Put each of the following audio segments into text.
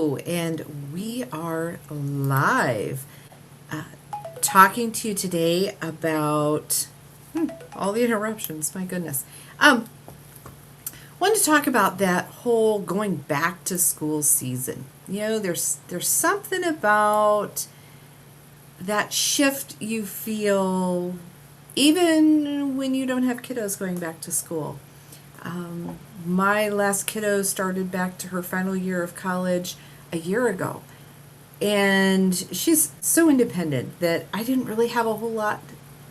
And we are live talking to you today about all the interruptions. My goodness. Wanted to talk about that whole going back to school season. There's something about that shift you feel even when you don't have kiddos going back to school. My last kiddo started back to her final year of college a year ago. And she's so independent that I didn't really have a whole lot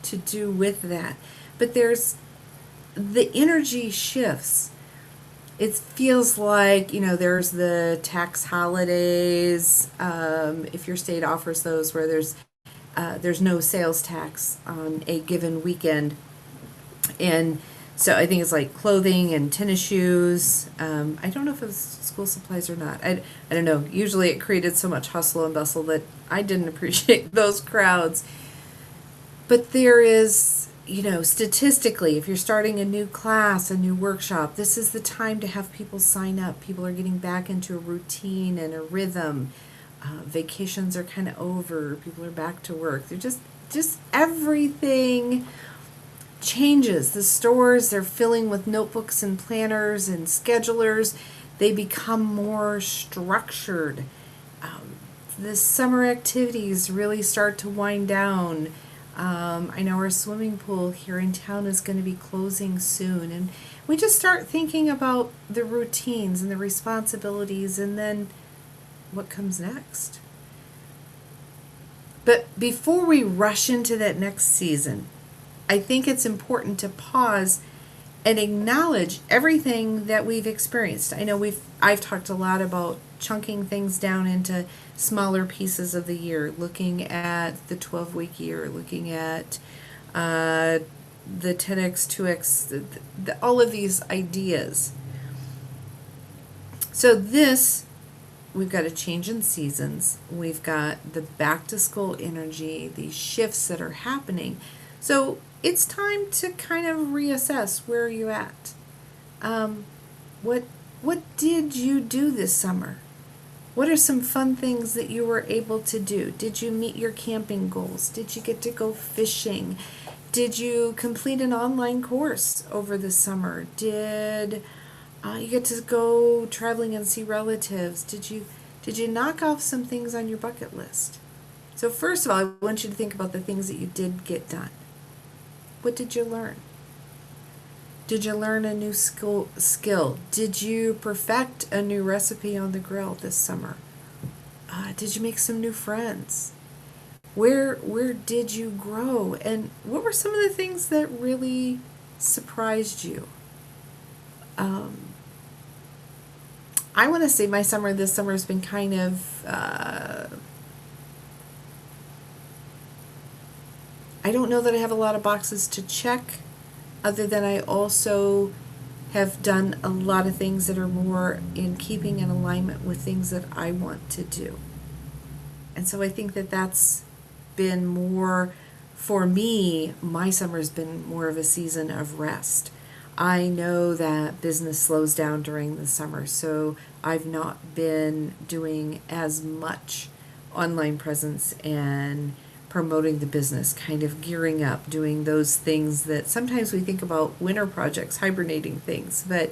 to do with that. But there's the energy shifts. It feels like, there's the tax holidays, if your state offers those, where there's no sales tax on a given weekend. And so I think it's like clothing and tennis shoes. I don't know if it was school supplies or not. I don't know. Usually it created so much hustle and bustle that I didn't appreciate those crowds. But there is, statistically, if you're starting a new class, a new workshop, this is the time to have people sign up. People are getting back into a routine and a rhythm. Vacations are kind of over. People are back to work. They're just everything changes. The stores, they're filling with notebooks and planners and schedulers. They become more structured. The summer activities really start to wind down. I know our swimming pool here in town is going to be closing soon, and we just start thinking about the routines and the responsibilities, and then what comes next. But before we rush into that next season, I think it's important to pause and acknowledge everything that we've experienced. I know I've talked a lot about chunking things down into smaller pieces of the year, looking at the 12-week year, looking at the 10x, 2x, all of these ideas. So we've got a change in seasons. We've got the back to school energy, these shifts that are happening. So it's time to kind of reassess where are you at. What did you do this summer? What are some fun things that you were able to do? Did you meet your camping goals? Did you get to go fishing? Did you complete an online course over the summer? Did you get to go traveling and see relatives? Did you knock off some things on your bucket list? So first of all, I want you to think about the things that you did get done. What did you learn? Did you learn a new skill? Did you perfect a new recipe on the grill this summer? Did you make some new friends? Where did you grow? And what were some of the things that really surprised you? I want to say this summer has been kind of, I don't know that I have a lot of boxes to check, other than I also have done a lot of things that are more in keeping and alignment with things that I want to do. And so I think that that's been more, for me, my summer has been more of a season of rest. I know that business slows down during the summer, so I've not been doing as much online presence and promoting the business, kind of gearing up, doing those things that sometimes we think about winter projects, hibernating things. But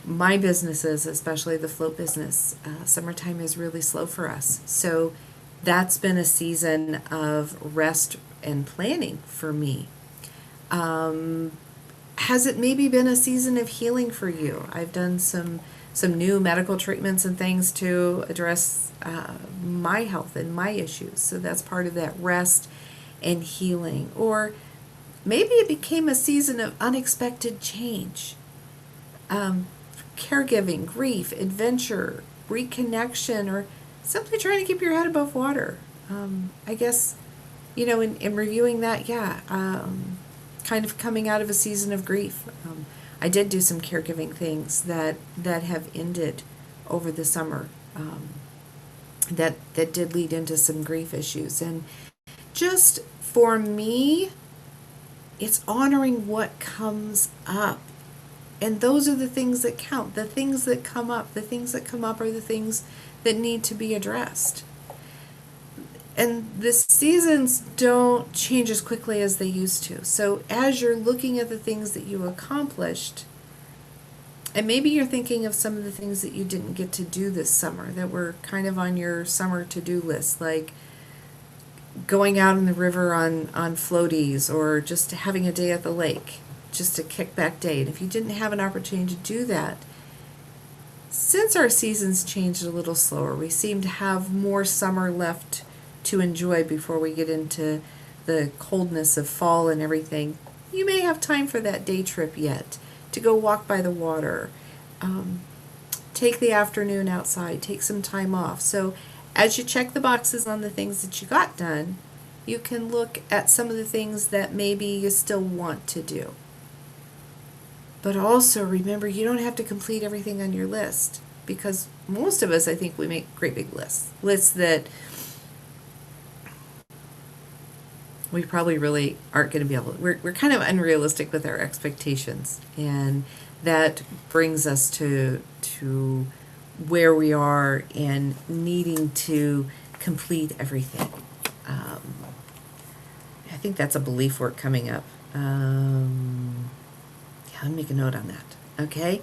my businesses, especially the float business, summertime is really slow for us. So that's been a season of rest and planning for me. Has it maybe been a season of healing for you? I've done some new medical treatments and things to address my health and my issues. So that's part of that rest and healing. Or maybe it became a season of unexpected change. Caregiving, grief, adventure, reconnection, or simply trying to keep your head above water. I guess, in reviewing that, kind of coming out of a season of grief. I did do some caregiving things that have ended over the summer. That did lead into some grief issues. And just for me, it's honoring what comes up. And those are the things that count. The things that come up are the things that need to be addressed. And the seasons don't change as quickly as they used to. So as you're looking at the things that you accomplished, and maybe you're thinking of some of the things that you didn't get to do this summer that were kind of on your summer to-do list, like going out in the river on floaties, or just having a day at the lake, just a kickback day. And if you didn't have an opportunity to do that, since our seasons changed a little slower, we seem to have more summer left to enjoy before we get into the coldness of fall and everything. You may have time for that day trip yet, to go walk by the water, take the afternoon outside, take some time off. So as you check the boxes on the things that you got done, you can look at some of the things that maybe you still want to do. But also remember, you don't have to complete everything on your list, because most of us, I think, we make great big lists that we probably really aren't going to be able to. We're kind of unrealistic with our expectations, and that brings us to where we are and needing to complete everything. I think that's a belief work coming up. Yeah, let me make a note on that. Okay,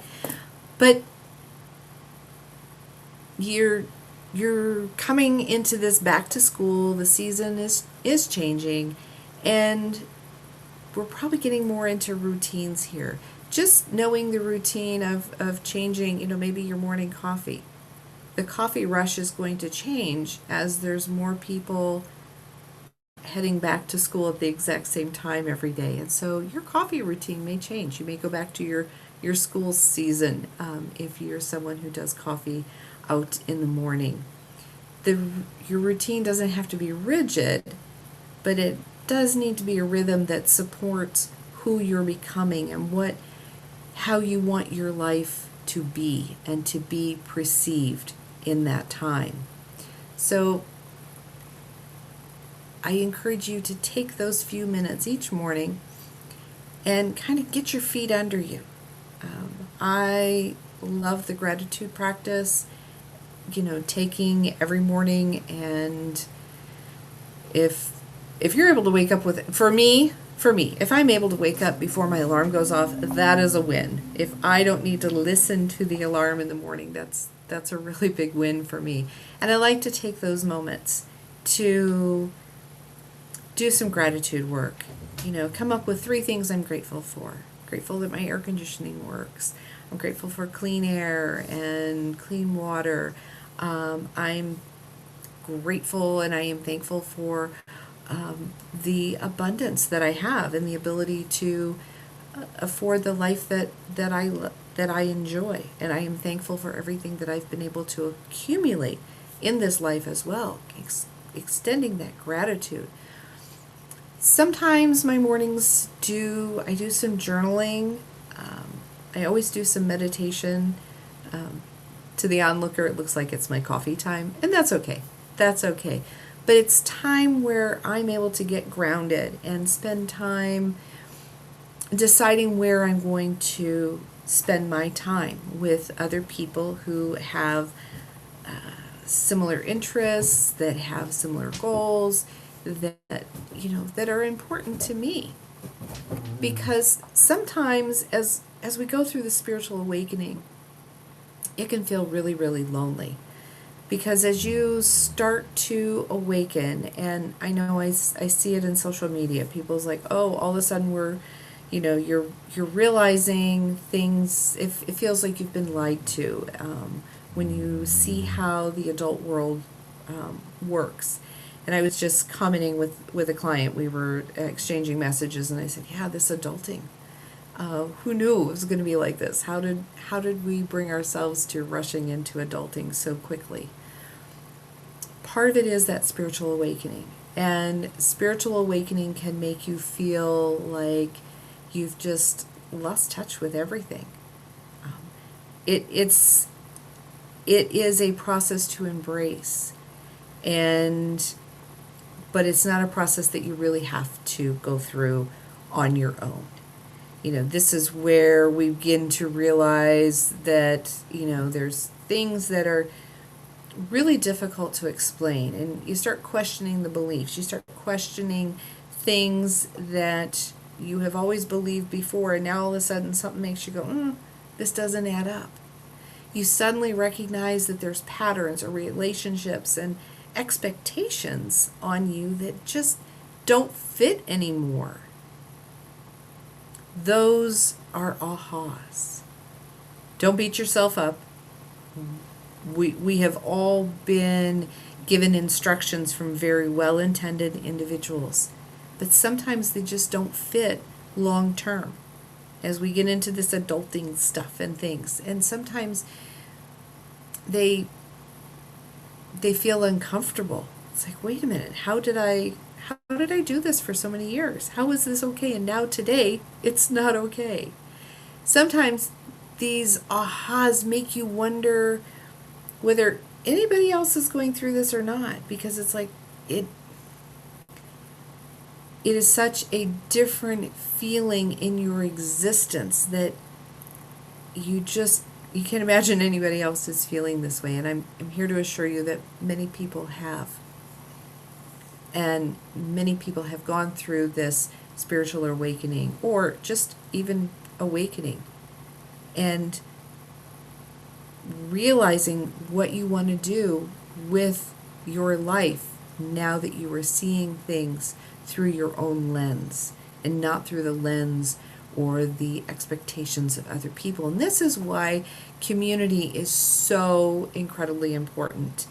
but you're coming into this back to school. The season is changing, and we're probably getting more into routines here. Just knowing the routine of changing, maybe your morning coffee. The coffee rush is going to change as there's more people heading back to school at the exact same time every day. And so your coffee routine may change. You may go back to your school season if you're someone who does coffee out in the morning. Your routine doesn't have to be rigid, but it does need to be a rhythm that supports who you're becoming and how you want your life to be and to be perceived in that time. So I encourage you to take those few minutes each morning and kind of get your feet under you. I love the gratitude practice, taking every morning, and if you're able to wake up with, for me, if I'm able to wake up before my alarm goes off, that is a win. If I don't need to listen to the alarm in the morning, that's a really big win for me. And I like to take those moments to do some gratitude work. Come up with 3 things I'm grateful for. Grateful that my air conditioning works. I'm grateful for clean air and clean water. I'm grateful and I am thankful for the abundance that I have and the ability to afford the life that I enjoy. And I am thankful for everything that I've been able to accumulate in this life as well. Extending that gratitude. Sometimes my mornings I do some journaling. I always do some meditation. To the onlooker, it looks like it's my coffee time, and that's okay. That's okay. But it's time where I'm able to get grounded and spend time deciding where I'm going to spend my time with other people who have similar interests, that have similar goals, that are important to me. Because sometimes as we go through the spiritual awakening, it can feel really, really lonely. Because as you start to awaken, and I know I see it in social media, people's like, oh, all of a sudden you're realizing things. It feels like you've been lied to when you see how the adult world works. And I was just commenting with a client. We were exchanging messages, and I said, yeah, this adulting. Who knew it was going to be like this? How did we bring ourselves to rushing into adulting so quickly? Part of it is that spiritual awakening. And spiritual awakening can make you feel like you've just lost touch with everything. It is a process to embrace. But it's not a process that you really have to go through on your own. This is where we begin to realize that, there's things that are really difficult to explain. And you start questioning the beliefs. You start questioning things that you have always believed before, and now all of a sudden something makes you go, this doesn't add up. You suddenly recognize that there's patterns or relationships and expectations on you that just don't fit anymore. Those are ahas. Don't beat yourself up. We have all been given instructions from very well-intended individuals, but sometimes they just don't fit long term as we get into this adulting stuff and things. And sometimes they feel uncomfortable. It's like, wait a minute, how did I do this for so many years? How is this okay? And now today, it's not okay. Sometimes these ahas make you wonder whether anybody else is going through this or not, because it's like it is such a different feeling in your existence that you can't imagine anybody else is feeling this way. And I'm here to assure you that many people have. And many people have gone through this spiritual awakening, or just even awakening, and realizing what you want to do with your life now that you are seeing things through your own lens and not through the lens or the expectations of other people. And this is why community is so incredibly important.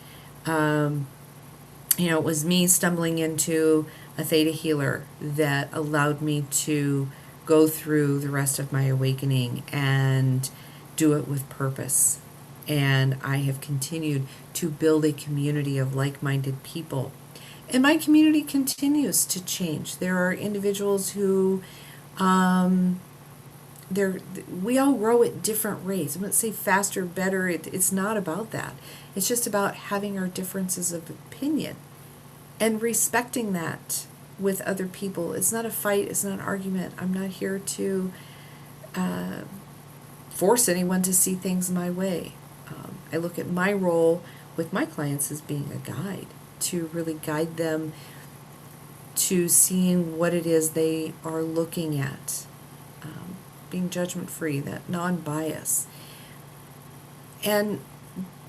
It was me stumbling into a theta healer that allowed me to go through the rest of my awakening and do it with purpose. And I have continued to build a community of like-minded people. And my community continues to change. There are individuals who, we all grow at different rates. I'm going to say faster, better. It's not about that. It's just about having our differences of opinion and respecting that with other people. It's not a fight. It's not an argument. I'm not here to force anyone to see things my way. I look at my role with my clients as being a guide, to really guide them to seeing what it is they are looking at, being judgment-free, that non-bias. And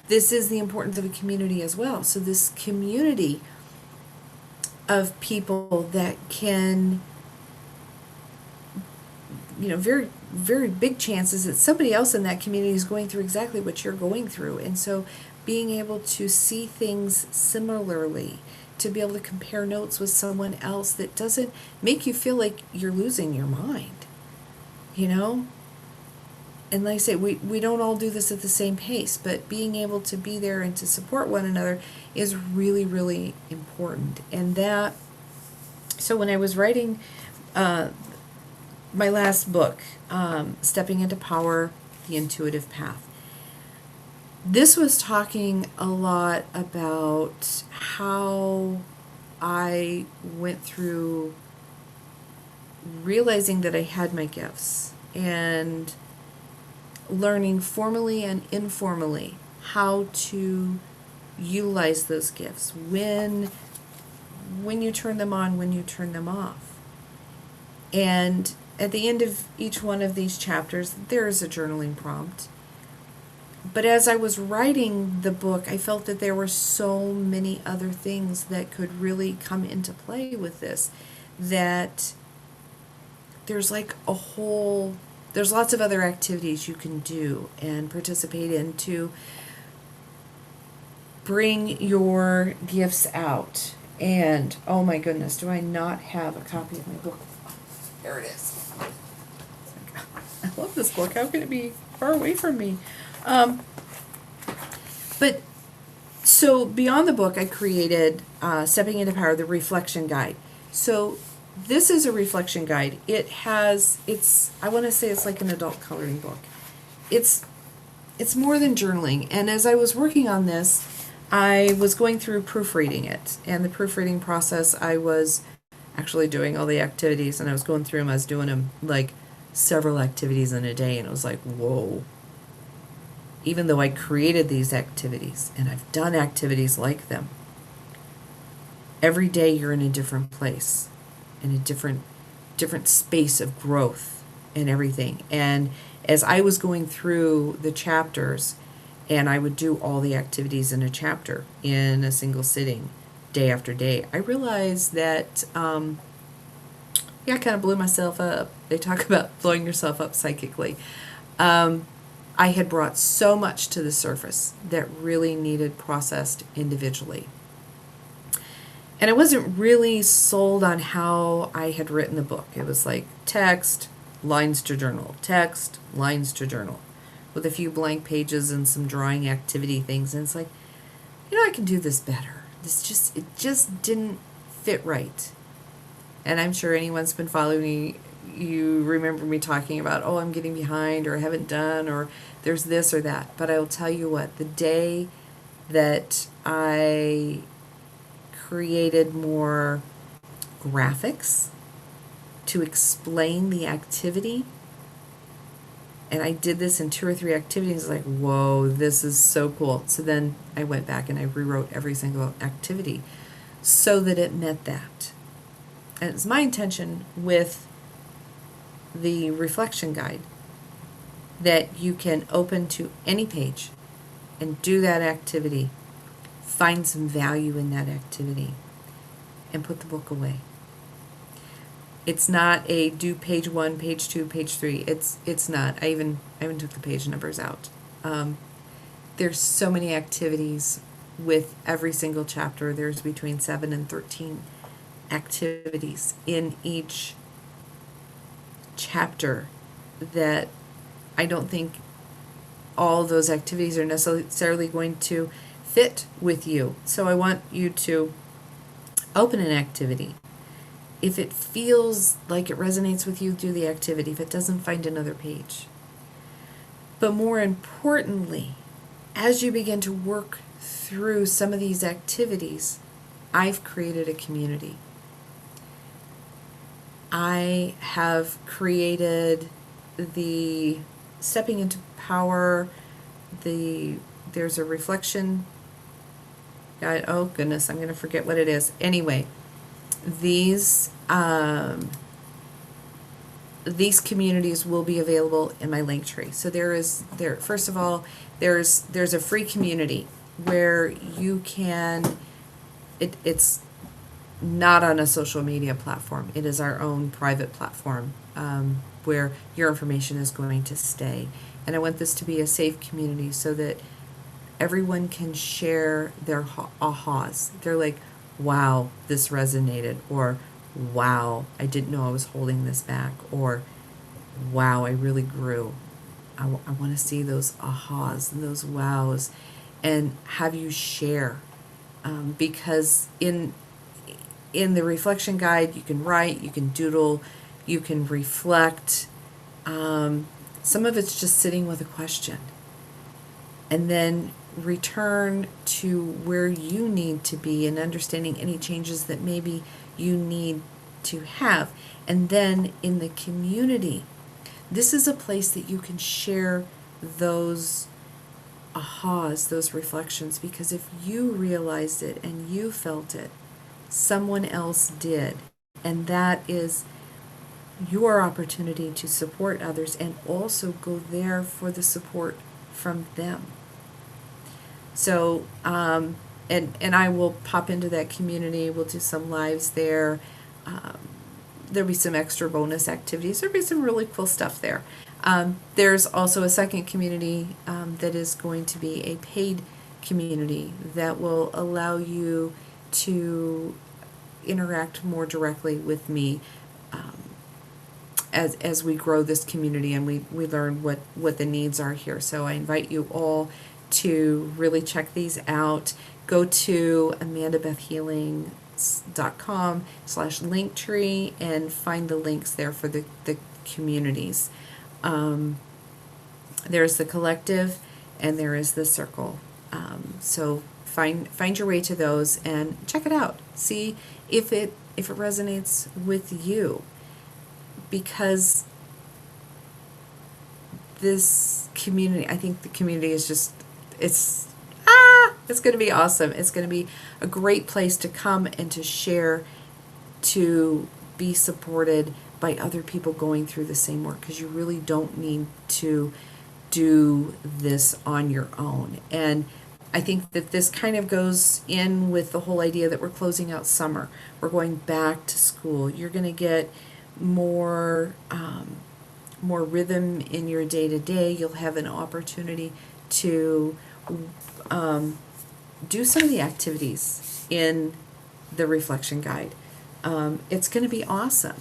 this is the importance of a community as well. So this community of people that can, very, very big chances that somebody else in that community is going through exactly what you're going through. And so being able to see things similarly, to be able to compare notes with someone else that doesn't make you feel like you're losing your mind, And like I say, we don't all do this at the same pace, but being able to be there and to support one another is really, really important. And so when I was writing my last book, Stepping into Power, The Intuitive Path, this was talking a lot about how I went through realizing that I had my gifts and learning formally and informally how to utilize those gifts, when you turn them on, when you turn them off. And at the end of each one of these chapters, there is a journaling prompt. But as I was writing the book, I felt that there were so many other things that could really come into play with this, that there's lots of other activities you can do and participate in to bring your gifts out. And, oh my goodness, do I not have a copy of my book? There it is. I love this book. How can it be far away from me? But so beyond the book, I created Stepping into Power, the Reflection Guide. So this is a reflection guide. I want to say it's like an adult coloring book. It's more than journaling. And as I was working on this, I was going through proofreading it. And the proofreading process, I was actually doing all the activities, and I was going through them. I was doing them like several activities in a day, and it was like, whoa. even though I created these activities and I've done activities like them, every day you're in a different place, in a different space of growth and everything. And as I was going through the chapters, and I would do all the activities in a chapter in a single sitting, day after day, I realized that, yeah, I kind of blew myself up. They talk about blowing yourself up psychically. I had brought so much to the surface that really needed processed individually. And I wasn't really sold on how I had written the book. It was like text, lines to journal, text, lines to journal, with a few blank pages and some drawing activity things. And it's like, I can do this better. It just didn't fit right. And I'm sure anyone's been following me, you remember me talking about, oh, I'm getting behind, or I haven't done, or there's this or that. But I will tell you what, the day that I created more graphics to explain the activity, and I did this in 2 or 3 activities, like, whoa, this is so cool. So then I went back and I rewrote every single activity so that it met that. And it's my intention with the reflection guide that you can open to any page and do that activity, find some value in that activity, and put the book away. It's not a do page 1, page 2, page 3. It's not. I even took the page numbers out. There's so many activities with every single chapter. There's between 7 and 13 activities in each chapter that I don't think all those activities are necessarily going to fit with you. So I want you to open an activity. If it feels like it resonates with you, do the activity. If it doesn't, find another page. But more importantly, as you begin to work through some of these activities, I've created a community. I have created the stepping into power, there's a reflection guide. Oh goodness, I'm going to forget what it is. Anyway, these communities will be available in my link tree. So first of all, there's a free community where you can, it's not on a social media platform. It is our own private platform where your information is going to stay. And I want this to be a safe community so that everyone can share their ahas. They're like, wow, this resonated, or wow, I didn't know I was holding this back, or wow, I really grew. I want to see those ahas and those wows and have you share. Because in the reflection guide, you can write, you can doodle, you can reflect. Some of it's just sitting with a question. And then return to where you need to be and understanding any changes that maybe you need to have. And then in the community, this is a place that you can share those ahas, those reflections, because if you realized it and you felt it, someone else did. And that is your opportunity to support others and also go there for the support from them. So, and I will pop into that community. We'll do some lives there. There'll be some extra bonus activities. There'll be some really cool stuff there. There's also a second community that is going to be a paid community that will allow you to interact more directly with me as we grow this community and we learn what the needs are here. So I invite you all to really check these out. Go to amandabethhealing.com/linktree and find the links there for the communities. There's the collective and there is the circle. So find your way to those and check it out. See if it resonates with you, because this community, I think the community is just, it's going to be awesome. It's going to be a great place to come and to share, to be supported by other people going through the same work, because you really don't need to do this on your own. And I think that this kind of goes in with the whole idea that we're closing out summer. We're going back to school. You're going to get more more rhythm in your day-to-day. You'll have an opportunity to do some of the activities in the reflection guide. It's going to be awesome.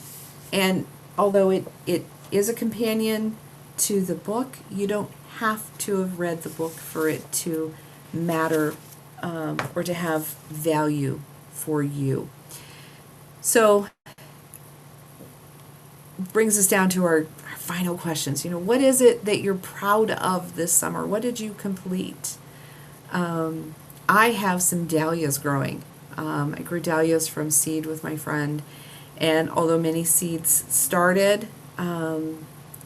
And although it is a companion to the book, you don't have to have read the book for it to matter or to have value for you. So brings us down to our final questions. What is it that you're proud of this summer? What did you complete? I have some dahlias growing. I grew dahlias from seed with my friend, and although many seeds started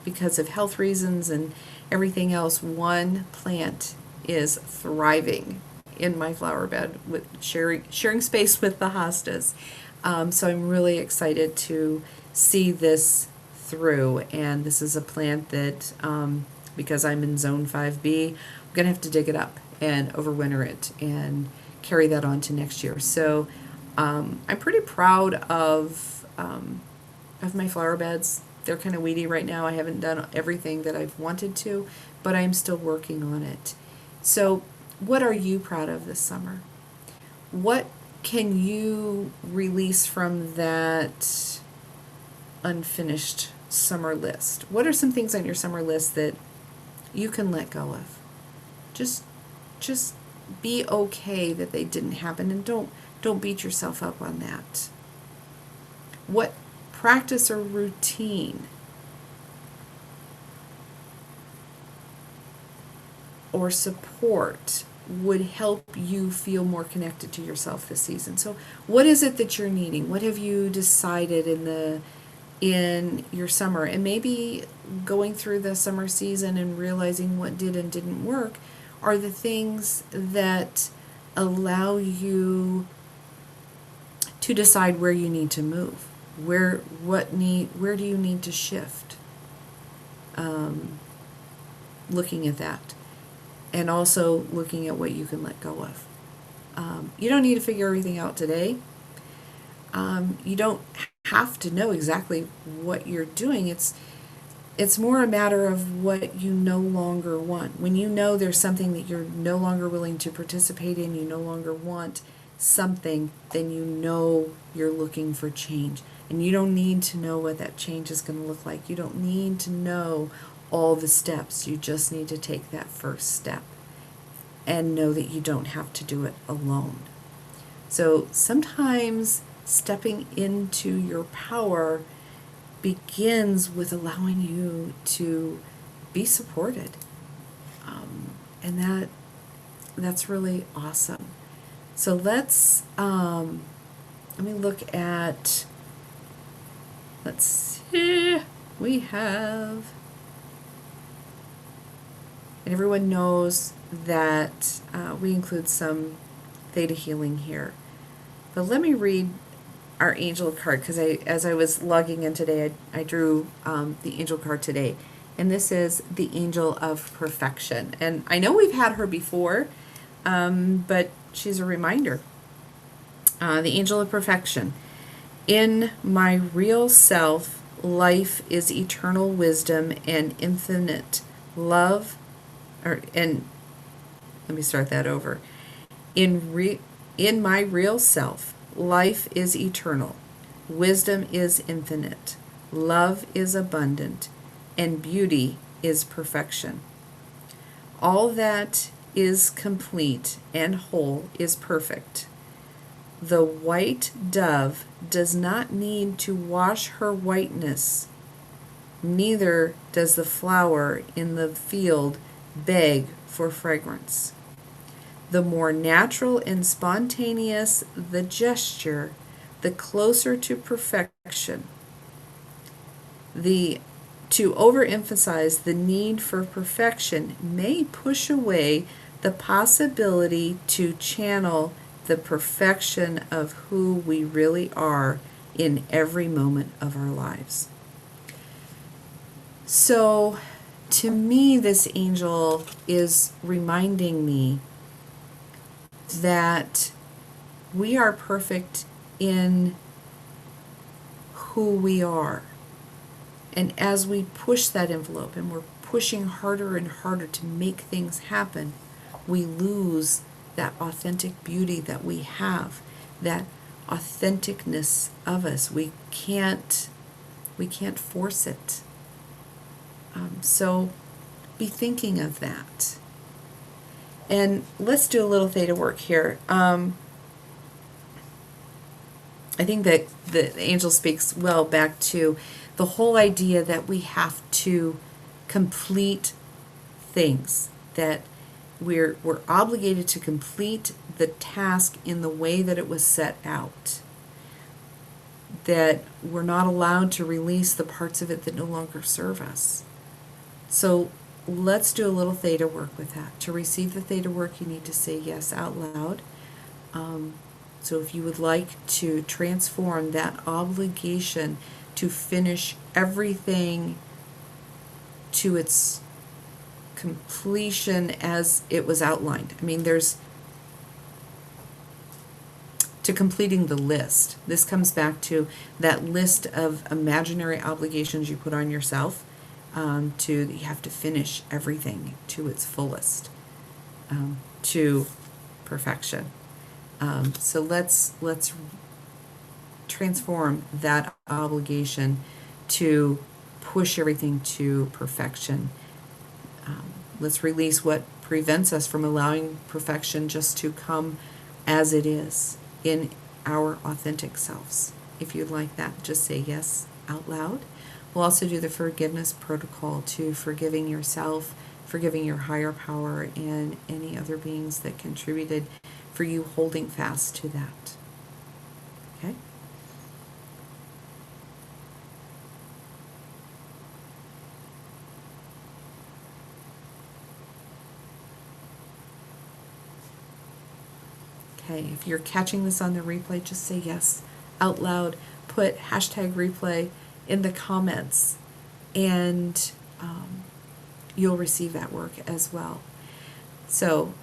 because of health reasons and everything else, one plant is thriving in my flower bed with sharing space with the hostas. So I'm really excited to see this through, and this is a plant that because I'm in zone 5B, I'm gonna have to dig it up and overwinter it and carry that on to next year. So I'm pretty proud of my flower beds. They're kind of weedy right now. I haven't done everything that I've wanted to, but I'm still working on it. So what are you proud of this summer? What can you release from that unfinished summer list? What are some things on your summer list that you can let go of? Just be okay that they didn't happen, and don't beat yourself up on that. What practice or routine or support would help you feel more connected to yourself this season? So what is it that you're needing? What have you decided in your summer? And maybe going through the summer season and realizing what did and didn't work are the things that allow you to decide where you need to move. Where do you need to shift? Looking at that. And also looking at what you can let go of. You don't need to figure everything out today. You don't have to know exactly what you're doing. It's more a matter of what you no longer want. When you know there's something that you're no longer willing to participate in, you no longer want something, then you know you're looking for change. And you don't need to know what that change is going to look like. You don't need to know all the steps. You just need to take that first step and know that you don't have to do it alone. So sometimes stepping into your power begins with allowing you to be supported. And that's really awesome. So let me look at, let's see, we have, and everyone knows that we include some theta healing here. But let me read our angel card, because as I was logging in today, I drew the angel card today. And this is the Angel of Perfection. And I know we've had her before, but she's a reminder. The Angel of Perfection. In my real self, life is eternal wisdom and infinite love. Let me start that over. In my real self, life is eternal, wisdom is infinite, love is abundant, and beauty is perfection. All that is complete and whole is perfect. The white dove does not need to wash her whiteness, neither does the flower in the field beg for fragrance. The more natural and spontaneous the gesture, the closer to perfection. The to overemphasize the need for perfection may push away the possibility to channel the perfection of who we really are in every moment of our lives. So, to me, this angel is reminding me that we are perfect in who we are. And as we push that envelope and we're pushing harder and harder to make things happen, we lose that authentic beauty that we have, that authenticness of us. We can't force it. So be thinking of that. And let's do a little theta work here. I think that the angel speaks well back to the whole idea that we have to complete things, that we're obligated to complete the task in the way that it was set out, that we're not allowed to release the parts of it that no longer serve us. So let's do a little theta work with that. To receive the theta work, you need to say yes out loud. So if you would like to transform that obligation to finish everything to its completion as it was outlined. I mean, there's to completing the list. This comes back to that list of imaginary obligations you put on yourself, to that you have to finish everything to its fullest, to perfection. So let's transform that obligation to push everything to perfection. Let's release what prevents us from allowing perfection just to come as it is in our authentic selves. If you'd like that, just say yes out loud. We'll also do the forgiveness protocol to forgiving yourself, forgiving your higher power, and any other beings that contributed, for you holding fast to that. Okay? Okay, if you're catching this on the replay, just say yes out loud. Put hashtag replay in the comments, and you'll receive that work as well. So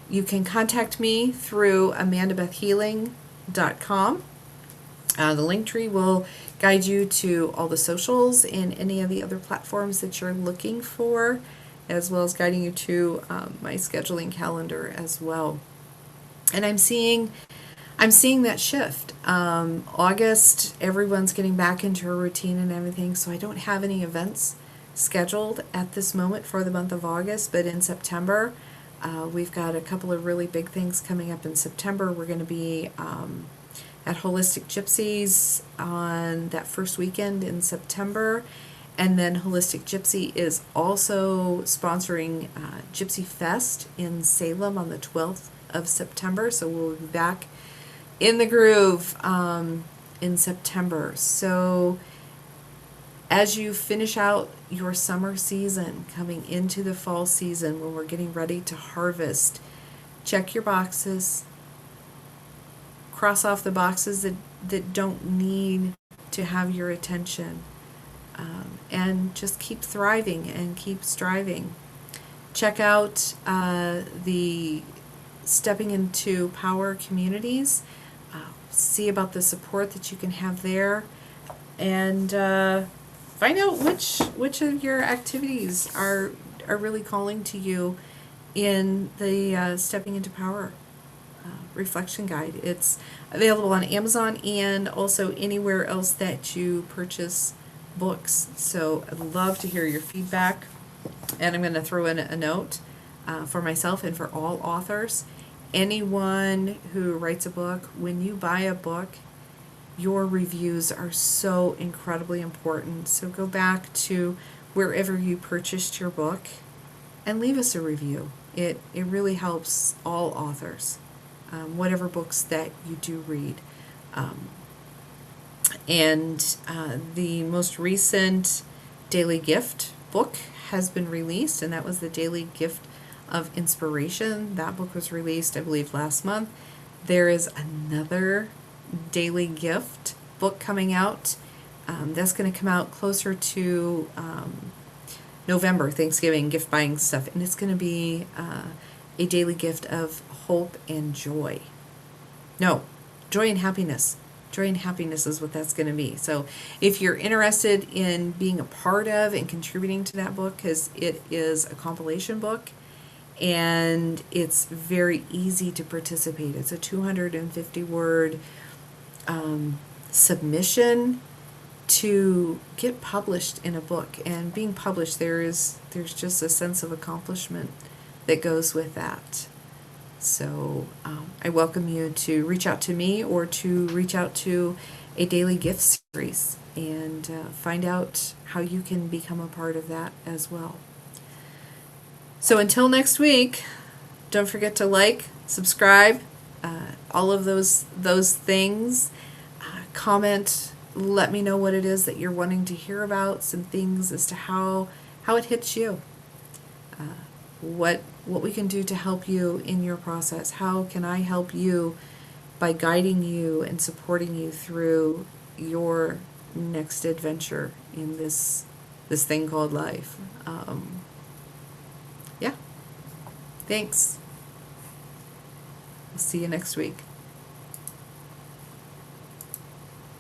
you can contact me through amandabethhealing.com. The link tree will guide you to all the socials and any of the other platforms that you're looking for, as well as guiding you to my scheduling calendar as well. And I'm seeing that shift. August, everyone's getting back into a routine and everything, so I don't have any events scheduled at this moment for the month of August, but in September, we've got a couple of really big things coming up in September. We're going to be at Holistic Gypsies on that first weekend in September, and then Holistic Gypsy is also sponsoring Gypsy Fest in Salem on the 12th of September, so we'll be back in the groove in September. So as you finish out your summer season, coming into the fall season, when we're getting ready to harvest, check your boxes, cross off the boxes that don't need to have your attention, and just keep thriving and keep striving. Check out the Stepping into Power communities. See about the support that you can have there, and find out which of your activities are really calling to you in the Stepping into Power reflection guide. It's available on Amazon and also anywhere else that you purchase books. So I'd love to hear your feedback, and I'm going to throw in a note for myself and for all authors. Anyone who writes a book, when you buy a book, your reviews are so incredibly important. So go back to wherever you purchased your book and leave us a review. It really helps all authors, whatever books that you do read. And the most recent Daily Gift book has been released, and that was the Daily Gift of Inspiration. That book was released, I believe, last month. There is another Daily Gift book coming out. That's going to come out closer to November, Thanksgiving, gift buying stuff, and it's going to be a daily gift of hope and joy. No, joy and happiness. Joy and happiness is what that's going to be. So if you're interested in being a part of and contributing to that book, because it is a compilation book and it's very easy to participate. It's a 250 word submission to get published in a book. And being published, there's just a sense of accomplishment that goes with that. So I welcome you to reach out to me or to reach out to a daily gift series and find out how you can become a part of that as well. So until next week, don't forget to like, subscribe, all of those things. Comment, let me know what it is that you're wanting to hear about, some things as to how it hits you. What we can do to help you in your process. How can I help you by guiding you and supporting you through your next adventure in this thing called life? Yeah. Thanks. I'll see you next week.